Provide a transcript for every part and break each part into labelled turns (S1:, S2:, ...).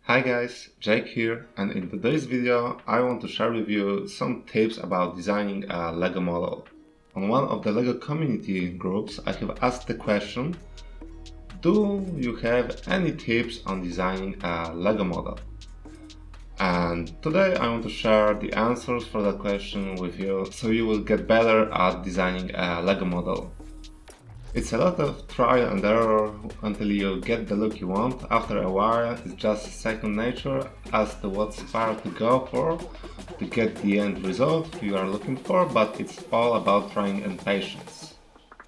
S1: Hi guys, Jake here, and in today's video I want to share with you some tips about designing a Lego model. On one of the Lego community groups I have asked the question: do you have any tips on designing a Lego model? And today I want to share the answers for that question with you so you will get better at designing a Lego model. It's a lot of trial and error until you get the look you want. After a while, it's just second nature as to what style to go for to get the end result you are looking for, but it's all about trying and patience.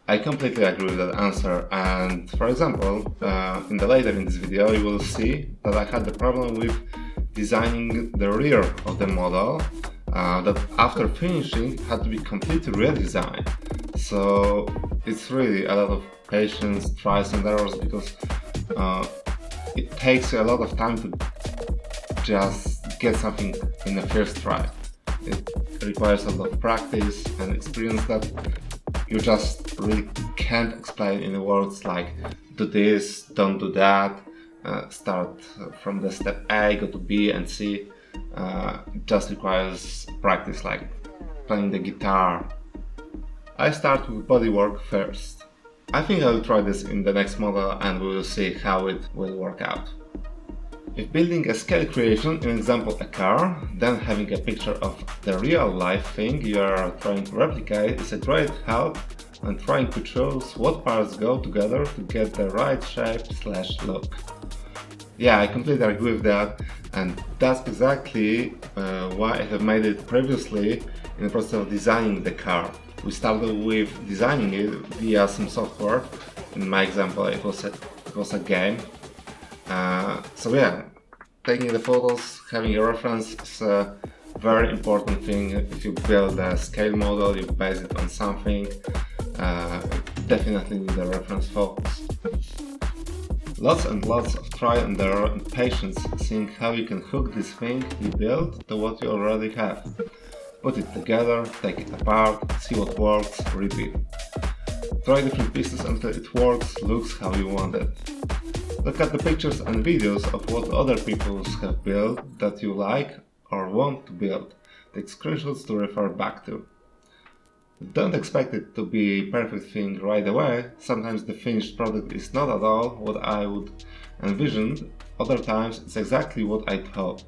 S1: I completely agree with that answer, and for example, later in this video you will see that I had the problem with designing the rear of the model that after finishing had to be completely redesigned. So it's really a lot of patience, tries and errors, because it takes a lot of time to just get something in the first try. It requires a lot of practice and experience that you just really can't explain in words like do this, don't do that, start from the step A, go to B and C. It just requires practice, like playing the guitar. I start with bodywork first. I think I'll try this in the next model and we will see how it will work out. If building a scale creation, in example a car, then having a picture of the real life thing you are trying to replicate is a great help when trying to choose what parts go together to get the right shape/look. Yeah, I completely agree with that, and that's exactly why I have made it previously in the process of designing the car. We started with designing it via some software. In my example, it was a game. So yeah, taking the photos, having a reference is a very important thing. If you build a scale model, you base it on something, definitely need a reference photos. Lots and lots of trial and error and patience seeing how you can hook this thing you built to what you already have. Put it together, take it apart, see what works, repeat. Try different pieces until it works, looks how you want it. Look at the pictures and videos of what other people have built that you like or want to build. Take screenshots to refer back to. Don't expect it to be a perfect thing right away. Sometimes the finished product is not at all what I would envision, other times it's exactly what I thought.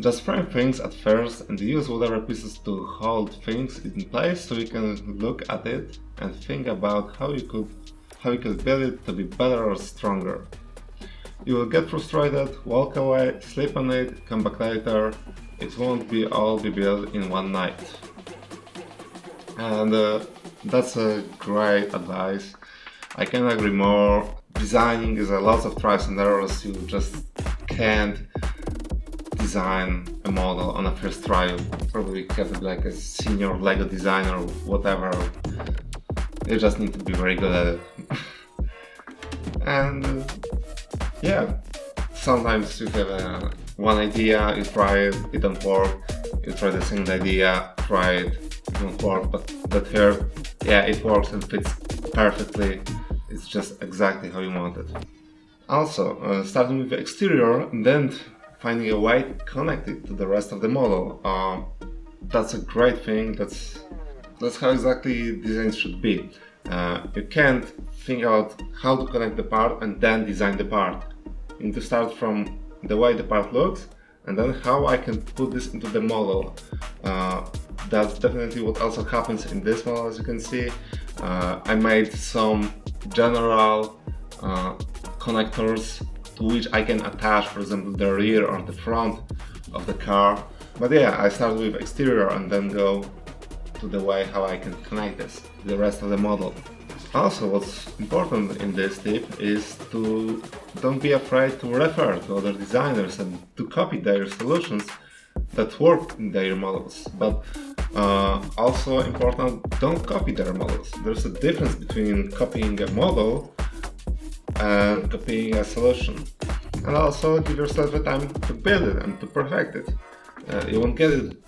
S1: Just frame things at first and use whatever pieces to hold things in place so you can look at it and think about how you could build it to be better or stronger. You will get frustrated, walk away, sleep on it, come back later. It won't all be built in one night. And that's a great advice. I can't agree more. Designing is a lot of tries and errors. You just can't design a model on a first try. You probably have to be like a senior Lego designer or whatever. You just need to be very good at it. And yeah, sometimes you have one idea, you try it, it don't work. You try the second idea, try it, it won't work. But the third, yeah, it works and fits perfectly. It's just exactly how you want it. Also, starting with the exterior and then finding a way to connect it to the rest of the model. That's a great thing. That's how exactly design should be. You can't think about how to connect the part and then design the part. You need to start from the way the part looks and then how I can put this into the model. That's definitely what also happens in this model. As you can see, I made some general connectors to which I can attach, for example, the rear or the front of the car. But yeah, I start with exterior and then go to the way how I can connect this to the rest of the model. Also, what's important in this tip is to don't be afraid to refer to other designers and to copy their solutions that work in their models. But also important, don't copy their models. There's a difference between copying a model and copying a solution. And also give yourself the time to build it and to perfect it. You won't get it,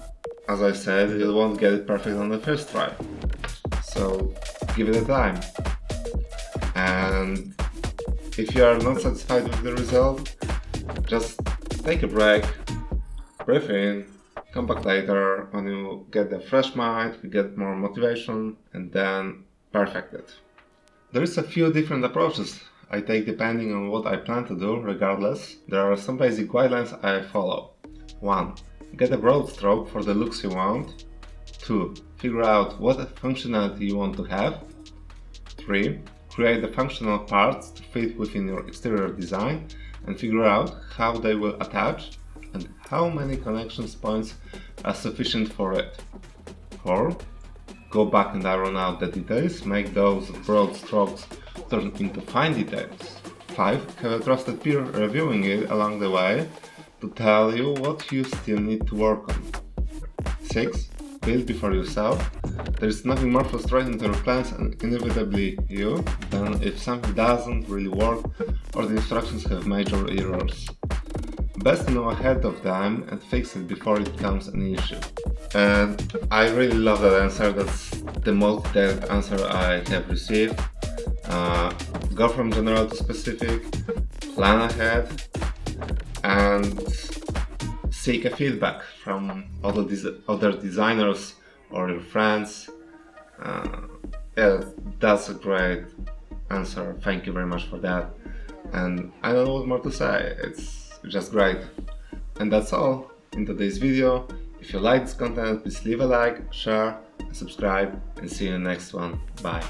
S1: as I said, you won't get it perfect on the first try. So give it a time. And if you are not satisfied with the result, Just take a break, breathe in, come back later when you get the fresh mind, you get more motivation, and then perfect it. There is a few different approaches I take depending on what I plan to do. Regardless, there are some basic guidelines I follow. 1. Get a broad stroke for the looks you want. 2. Figure out what functionality you want to have. 3. Create the functional parts to fit within your exterior design and figure out how they will attach and how many connections points are sufficient for it. 4. Go back and iron out the details, make those broad strokes turn into fine details. 5. Have a trusted peer reviewing it along the way to tell you what you still need to work on. 6. Build before you sell. There is nothing more frustrating to your clients and inevitably you than if something doesn't really work or the instructions have major errors. Best to know ahead of time and fix it before it becomes an issue. And I really love that answer. That's the most detailed answer I have received. Go from general to specific, plan ahead, and seek a feedback from other designers or your friends. Yeah, that's a great answer. Thank you very much for that. And I don't know what more to say. It's just great. And that's all in today's video. If you like this content, please leave a like, share, and subscribe, and see you in the next one. Bye.